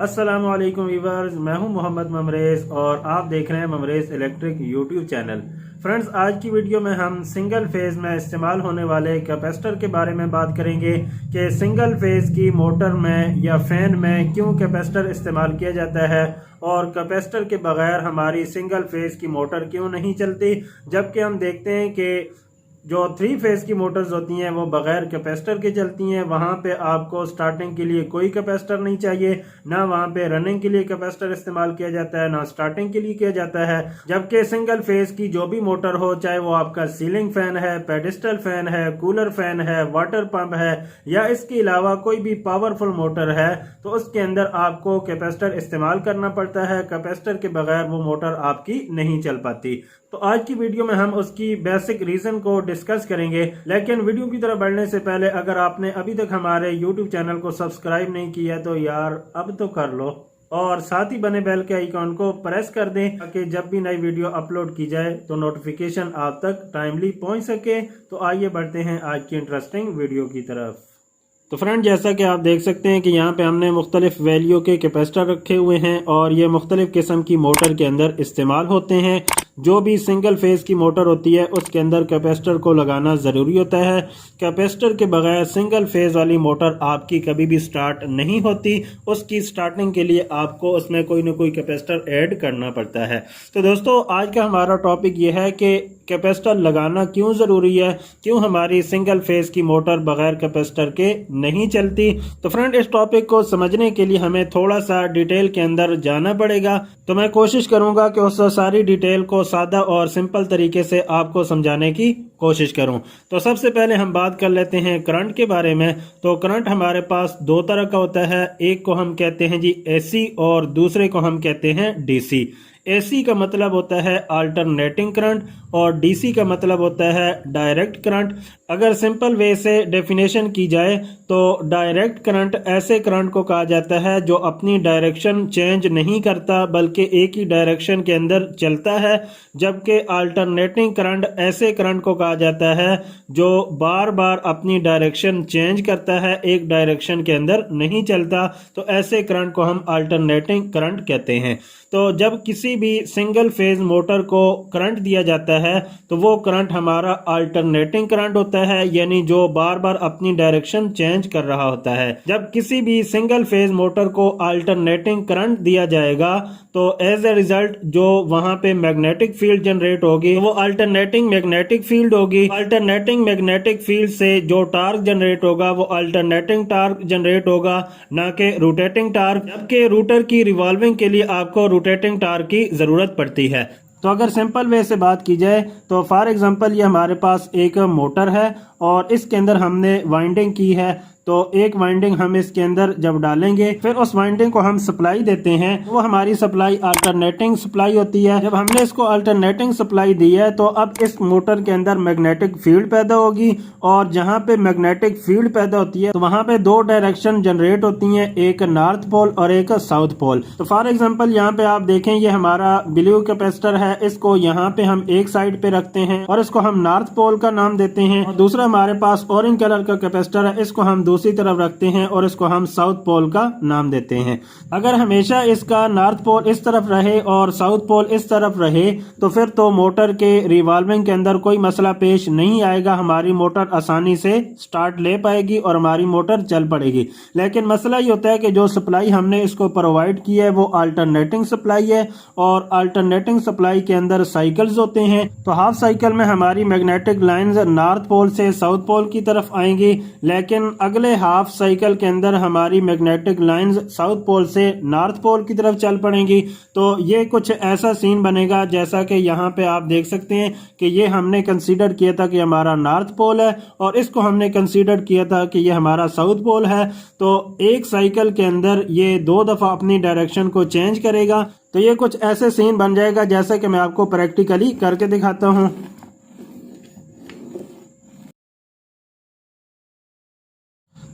अस्सलाम वालेकुम वीवर्स, मैं हूं मोहम्मद ममरेज़ और आप देख रहे हैं ममरेज़ इलेक्ट्रिक यूट्यूब चैनल। फ्रेंड्स, आज की वीडियो में हम सिंगल फेज़ में इस्तेमाल होने वाले कैपेसिटर के बारे में बात करेंगे कि सिंगल फेज़ की मोटर में या फैन में क्यों कैपेसिटर इस्तेमाल किया जाता है और कैपेसिटर के बगैर हमारी सिंगल फेज़ की मोटर क्यों नहीं चलती, जबकि हम देखते हैं कि जो 3 फेज की मोटर्स होती हैं वो बगैर कैपेसिटर के चलती हैं। वहां पे आपको स्टार्टिंग के लिए कोई कैपेसिटर नहीं चाहिए, ना वहां पे रनिंग के लिए कैपेसिटर इस्तेमाल किया जाता है, ना स्टार्टिंग के लिए किया जाता है। जबकि सिंगल फेज की जो भी मोटर हो, चाहे वो आपका सीलिंग फैन है, पेडिस्टल फैन है, कूलर फैन है, वाटर पंप है या इसके अलावा कोई भी पावरफुल मोटर है, तो उसके अंदर आपको कैपेसिटर इस्तेमाल करना पड़ता है। कैपेसिटर के बगैर वो मोटर आपकी नहीं चल पाती। तो आज की वीडियो में हम उसकी बेसिक रीजन को डिस्कस करेंगे। लेकिन वीडियो की तरफ बढ़ने से पहले अगर आपने अभी तक हमारे यूट्यूब चैनल को सब्सक्राइब नहीं किया तो यार अब तो कर लो, और साथ ही बने बेल के आइकॉन को प्रेस कर दें ताकि जब भी नई वीडियो अपलोड की जाए तो नोटिफिकेशन आप तक टाइमली पहुंच सके। तो आइए बढ़ते हैं आज की इंटरेस्टिंग वीडियो की तरफ। तो फ्रेंड, जैसा कि आप देख सकते हैं कि यहाँ पे हमने मुख्तलिफ वैल्यू के कैपेसिटर रखे हुए हैं और ये मुख्तलिफ किस्म की मोटर के अंदर इस्तेमाल होते हैं। जो भी सिंगल फेज की मोटर होती है उसके अंदर कैपेसिटर को लगाना ज़रूरी होता है। कैपेसिटर के बगैर सिंगल फेज वाली मोटर आपकी कभी भी स्टार्ट नहीं होती। उसकी स्टार्टिंग के लिए आपको उसमें कोई ना कोई कैपेसिटर ऐड करना पड़ता है। तो दोस्तों, आज का हमारा टॉपिक ये है कि कैपेसिटर लगाना क्यों ज़रूरी है, क्यों हमारी सिंगल फेज की मोटर बगैर कैपेसिटर के नहीं चलती। तो फ्रेंड, इस टॉपिक को समझने के लिए हमें थोड़ा सा डिटेल के अंदर जाना पड़ेगा। तो मैं कोशिश करूंगा कि उस सारी डिटेल को सादा और सिंपल तरीके से आपको समझाने की कोशिश करूं। तो सबसे पहले हम बात कर लेते हैं करंट के बारे में। तो करंट हमारे पास दो तरह का होता है, एक को हम कहते हैं जी एसी और दूसरे को हम कहते हैं डीसी। एसी का मतलब होता है अल्टरनेटिंग करंट और डीसी का मतलब होता है डायरेक्ट करंट। अगर सिंपल वे से डेफिनेशन की जाए तो डायरेक्ट करंट ऐसे करंट को कहा जाता है जो अपनी डायरेक्शन चेंज नहीं करता बल्कि एक ही डायरेक्शन के अंदर चलता है। जबकि अल्टरनेटिंग करंट ऐसे करंट को कहा जाता है जो बार बार अपनी डायरेक्शन चेंज करता है, एक डायरेक्शन के अंदर नहीं चलता। तो ऐसे करंट को हम अल्टरनेटिंग करंट कहते हैं। तो जब किसी भी सिंगल फेज मोटर को करंट दिया जाता है तो वो करंट हमारा अल्टरनेटिंग करंट होता है, यानी जो बार बार अपनी डायरेक्शन चेंज कर रहा होता है। जब किसी भी सिंगल फेज मोटर को अल्टरनेटिंग करंट दिया जाएगा तो एज ए रिजल्ट जो वहां पे मैग्नेटिक फील्ड जनरेट होगी वो अल्टरनेटिंग मैग्नेटिक फील्ड होगी। अल्टरनेटिंग मैग्नेटिक फील्ड से जो टार्क जनरेट होगा वो अल्टरनेटिंग टार्क जनरेट होगा, ना कि रोटेटिंग टार्क। जबकि रोटर की रिवॉल्विंग के लिए आपको रोटेटिंग टार्क की जरूरत पड़ती है। तो अगर सिंपल वे से बात की जाए तो फॉर एग्जांपल ये हमारे पास एक मोटर है और इसके अंदर हमने वाइंडिंग की है। तो एक वाइंडिंग हम इसके अंदर जब डालेंगे फिर उस वाइंडिंग को हम सप्लाई देते हैं, वो हमारी सप्लाई अल्टरनेटिंग सप्लाई होती है। जब हमने इसको अल्टरनेटिंग सप्लाई दी है तो अब इस मोटर के अंदर मैग्नेटिक फील्ड पैदा होगी और जहां पे मैग्नेटिक फील्ड पैदा होती है तो वहां पे दो डायरेक्शन जनरेट होती हैं, एक नॉर्थ पोल और एक साउथ पोल। तो फॉर एग्जाम्पल यहाँ पे आप देखें, ये हमारा ब्लू कैपेसिटर है, इसको यहाँ पे हम एक साइड पे रखते हैं और इसको हम नॉर्थ पोल का नाम देते हैं। और दूसरा हमारे पास ऑरेंज कलर का कैपेसिटर है, इसको हम दूसरी तरफ रखते हैं और इसको हम साउथ पोल का नाम देते हैं। अगर हमेशा इसका नॉर्थ पोल इस तरफ रहे और साउथ पोल इस तरफ रहे तो फिर तो मोटर के रिवॉल्विंग के अंदर कोई मसला पेश नहीं आएगा, हमारी मोटर आसानी से स्टार्ट ले पाएगी और हमारी मोटर चल पड़ेगी। लेकिन मसला ये होता है कि जो सप्लाई हमने इसको प्रोवाइड की है वो अल्टरनेटिंग सप्लाई है और अल्टरनेटिंग सप्लाई के अंदर साइकिल्स होते हैं। तो हाफ साइकिल में हमारी मैग्नेटिक लाइंस नॉर्थ पोल से साउथ पोल की तरफ आएंगी, लेकिन अगले हाफ साइकिल के अंदर हमारी मैग्नेटिक लाइंस साउथ पोल से नॉर्थ पोल की तरफ चल पड़ेंगी। तो ये कुछ ऐसा सीन बनेगा जैसा कि यहाँ पे आप देख सकते हैं कि ये हमने कंसीडर किया था कि हमारा नॉर्थ पोल है और इसको हमने कंसीडर किया था कि ये हमारा साउथ पोल है। तो एक साइकिल के अंदर ये 2 दफा अपनी डायरेक्शन को चेंज करेगा। तो ये कुछ ऐसे सीन बन जाएगा जैसे कि मैं आपको प्रैक्टिकली करके दिखाता हूँ।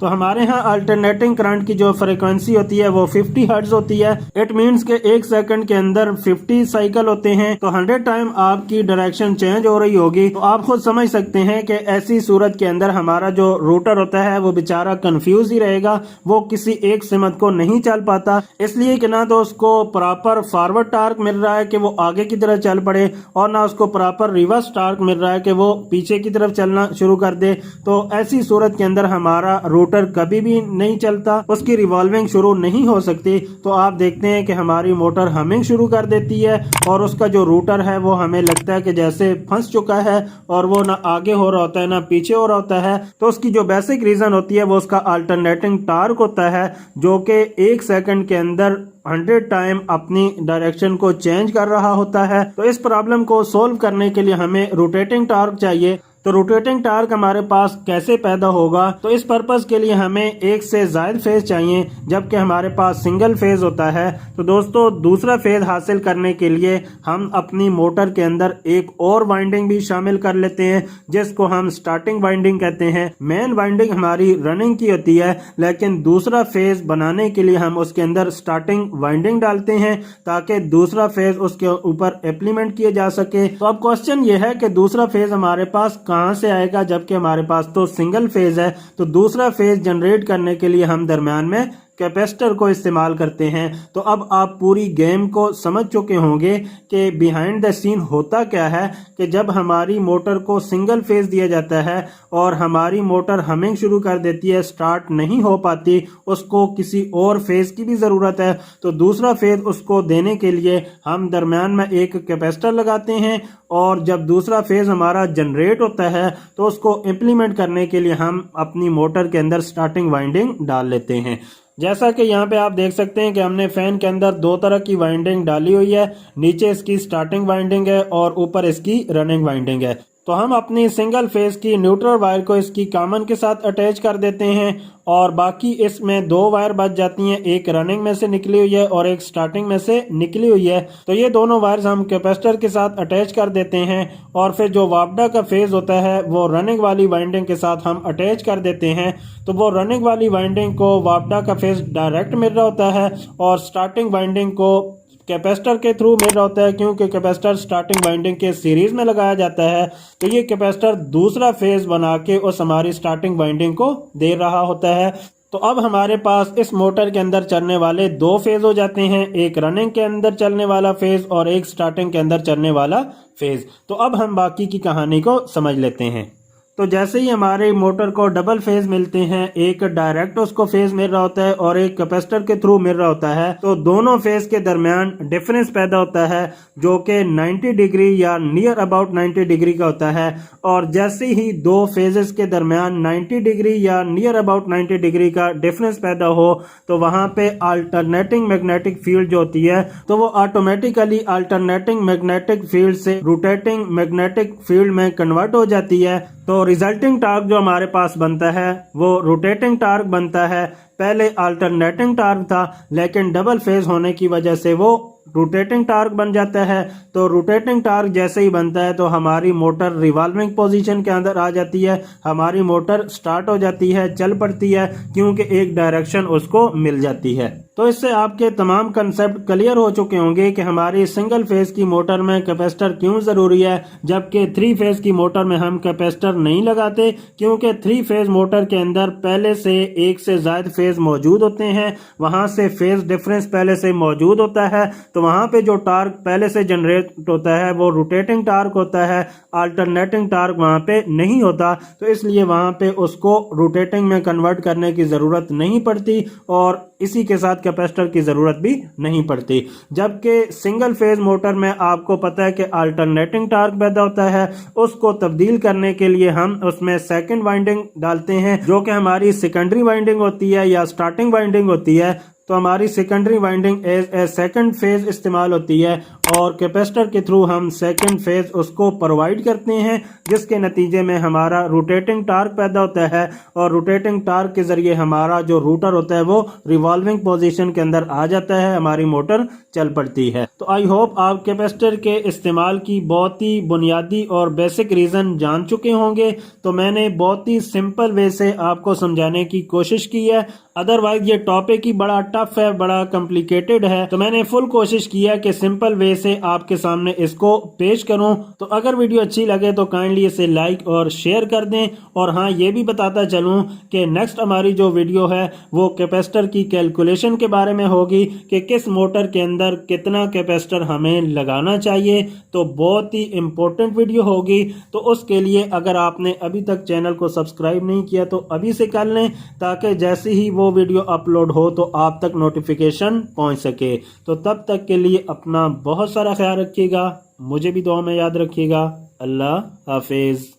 तो हमारे यहाँ अल्टरनेटिंग करंट की जो फ्रीक्वेंसी होती है वो 50 हर्ट्ज होती है। इट मीन्स के 1 सेकंड के अंदर 50 साइकिल होते हैं, तो 100 टाइम आपकी डायरेक्शन चेंज हो रही होगी। तो आप खुद समझ सकते हैं कि ऐसी सूरत के अंदर हमारा जो रूटर होता है वो बेचारा कंफ्यूज ही रहेगा, वो किसी एक सिमत को नहीं चल पाता, इसलिए कि ना तो उसको प्रॉपर फॉरवर्ड टार्क मिल रहा है कि वो आगे की तरफ चल पड़े, और ना उसको प्रॉपर रिवर्स टार्क मिल रहा है कि वो पीछे की तरफ चलना शुरू कर दे। तो ऐसी सूरत के अंदर हमारा रूटर कभी भी नहीं चलता, उसकी रिवॉल्विंग शुरू नहीं हो सकती। तो आप देखते हैं कि हमारी मोटर हमिंग शुरू कर देती है और उसका जो रूटर है वो हमें लगता है कि जैसे फंस चुका है, और वो ना आगे हो रहा होता है ना पीछे हो रहा होता है। तो उसकी जो बेसिक रीजन होती है वो उसका अल्टरनेटिंग टार्क होता है, जो कि 1 सेकंड के अंदर 100 टाइम अपनी डायरेक्शन को चेंज कर रहा होता है। तो इस प्रॉब्लम को सोल्व करने के लिए हमें रोटेटिंग टार्क चाहिए। तो रोटेटिंग टार्क हमारे पास कैसे पैदा होगा? तो इस पर्पस के लिए हमें एक से ज्यादा फेज चाहिए, जबकि हमारे पास सिंगल फेज होता है। तो दोस्तों दूसरा फेज हासिल करने के लिए हम अपनी मोटर के अंदर एक और वाइंडिंग भी शामिल कर लेते हैं, जिसको हम स्टार्टिंग वाइंडिंग कहते हैं। मेन वाइंडिंग हमारी रनिंग की होती है, लेकिन दूसरा फेज बनाने के लिए हम उसके अंदर स्टार्टिंग वाइंडिंग डालते हैं ताकि दूसरा फेज उसके ऊपर इम्प्लीमेंट किया जा सके। तो अब क्वेश्चन ये है कि दूसरा फेज हमारे पास कहां से आएगा, जबकि हमारे पास तो सिंगल फेज है। तो दूसरा फेज जनरेट करने के लिए हम दरम्यान में कैपेसिटर को इस्तेमाल करते हैं। तो अब आप पूरी गेम को समझ चुके होंगे कि बिहाइंड द सीन होता क्या है, कि जब हमारी मोटर को सिंगल फेज दिया जाता है और हमारी मोटर हमिंग शुरू कर देती है, स्टार्ट नहीं हो पाती, उसको किसी और फेज की भी ज़रूरत है। तो दूसरा फेज उसको देने के लिए हम दरम्यान में एक कैपेसिटर लगाते हैं, और जब दूसरा फेज हमारा जनरेट होता है तो उसको इम्प्लीमेंट करने के लिए हम अपनी मोटर के अंदर स्टार्टिंग वाइंडिंग डाल लेते हैं। जैसा कि यहाँ पे आप देख सकते हैं कि हमने फैन के अंदर 2 तरह की वाइंडिंग डाली हुई है, नीचे इसकी स्टार्टिंग वाइंडिंग है और ऊपर इसकी रनिंग वाइंडिंग है। तो हम अपनी सिंगल फेज की न्यूट्रल वायर को इसकी कॉमन के साथ अटैच कर देते हैं, और बाकी इसमें 2 वायर बच जाती हैं, एक रनिंग में से निकली हुई है और एक स्टार्टिंग में से निकली हुई है। तो ये दोनों वायर्स हम कैपेसिटर के साथ अटैच कर देते हैं, और फिर जो वापडा का फेज होता है वो रनिंग वाली वाइंडिंग के साथ हम अटैच कर देते हैं। तो वो रनिंग वाली वाइंडिंग को वापडा का फेज डायरेक्ट मिल रहा होता है, और स्टार्टिंग वाइंडिंग को कैपेसिटर के थ्रू मिल रहा होता है, क्योंकि कैपेसिटर स्टार्टिंग वाइंडिंग के सीरीज में लगाया जाता है। तो ये कैपेसिटर दूसरा फेज बना के उस हमारी स्टार्टिंग वाइंडिंग को दे रहा होता है। तो अब हमारे पास इस मोटर के अंदर चलने वाले 2 फेज हो जाते हैं, एक रनिंग के अंदर चलने वाला फेज और एक स्टार्टिंग के अंदर चलने वाला फेज। तो अब हम बाकी की कहानी को समझ लेते हैं। तो जैसे ही हमारे मोटर को डबल फेज मिलते हैं, एक डायरेक्ट उसको फेज मिल रहा होता है और एक कैपेसिटर के थ्रू मिल रहा होता है, तो दोनों फेज के दरमियान डिफरेंस पैदा होता है, जो कि 90 डिग्री या नियर अबाउट 90 डिग्री का होता है। और जैसे ही 2 फेजेस के दरमियान 90 डिग्री या नियर अबाउट 90 डिग्री का डिफरेंस पैदा हो, तो वहां पे अल्टरनेटिंग मैग्नेटिक फील्ड जो होती है, तो वो ऑटोमेटिकली अल्टरनेटिंग मैग्नेटिक फील्ड से रोटेटिंग मैग्नेटिक फील्ड में कन्वर्ट हो जाती है। तो रिजल्टिंग टार्क जो हमारे पास बनता है वो रोटेटिंग टार्क बनता है। पहले अल्टरनेटिंग टार्क था, लेकिन डबल फेज होने की वजह से वो रोटेटिंग टार्क बन जाता है। तो रोटेटिंग टार्क जैसे ही बनता है तो हमारी मोटर रिवॉल्विंग पोजीशन के अंदर आ जाती है, हमारी मोटर स्टार्ट हो जाती है, चल पड़ती है, क्योंकि एक डायरेक्शन उसको मिल जाती है। तो इससे आपके तमाम कंसेप्ट क्लियर हो चुके होंगे कि हमारी सिंगल फेज की मोटर में कैपेसिटर क्यों जरूरी है, जबकि 3 फेज की मोटर में हम कैपेसिटर नहीं लगाते, क्योंकि 3 फेज मोटर के अंदर पहले से एक से ज्यादा फेज मौजूद होते हैं, वहां से फेज डिफरेंस पहले से मौजूद होता है। तो वहां पे जो टार्क पहले से जनरेट होता है वो रोटेटिंग टार्क होता है, अल्टरनेटिंग टार्क वहां पे नहीं होता। तो इसलिए वहां पे उसको रोटेटिंग में कन्वर्ट करने की जरूरत नहीं पड़ती, और इसी के साथ कैपेसिटर की जरूरत भी नहीं पड़ती। जबकि सिंगल फेज मोटर में आपको पता है कि अल्टरनेटिंग टार्क पैदा होता है, उसको तब्दील करने के लिए हम उसमें सेकंड वाइंडिंग डालते हैं, जो कि हमारी सेकेंडरी वाइंडिंग होती है या स्टार्टिंग वाइंडिंग होती है। तो हमारी secondary winding as a second phase इस्तेमाल होती है और कैपेसिटर के थ्रू हम सेकंड फेज उसको प्रोवाइड करते हैं, जिसके नतीजे में हमारा रोटेटिंग टार्क पैदा होता है और रोटेटिंग टार्क के जरिए हमारा जो रूटर होता है वो रिवॉल्विंग पोजीशन के अंदर आ जाता है, हमारी मोटर चल पड़ती है। तो आई होप आप कैपेसिटर के इस्तेमाल की बहुत ही बुनियादी और बेसिक रीजन जान चुके होंगे। तो मैंने बहुत ही सिंपल वे से आपको समझाने की कोशिश की है, अदरवाइज ये टॉपिक ही बड़ा टफ है, बड़ा कॉम्प्लिकेटेड है। तो मैंने फुल कोशिश किया कि सिंपल वे से आपके सामने इसको पेश करूं। तो अगर वीडियो अच्छी लगे तो काइंडली इसे लाइक और शेयर कर दें। और हाँ, ये भी बताता चलूं कि नेक्स्ट हमारी जो वीडियो है वो कैपेसिटर की कैलकुलेशन के बारे में होगी कि किस मोटर के अंदर कितना कैपेसिटर हमें लगाना चाहिए। तो बहुत ही इंपॉर्टेंट वीडियो होगी। तो उसके लिए अगर आपने अभी तक चैनल को सब्सक्राइब नहीं किया तो अभी से कर लें, ताकि जैसे ही वो वीडियो अपलोड हो तो आप तक नोटिफिकेशन पहुंच सके। तो तब तक के लिए अपना बहुत सारा ख्याल रखिएगा, मुझे भी दुआ में याद रखिएगा। अल्लाह हाफिज।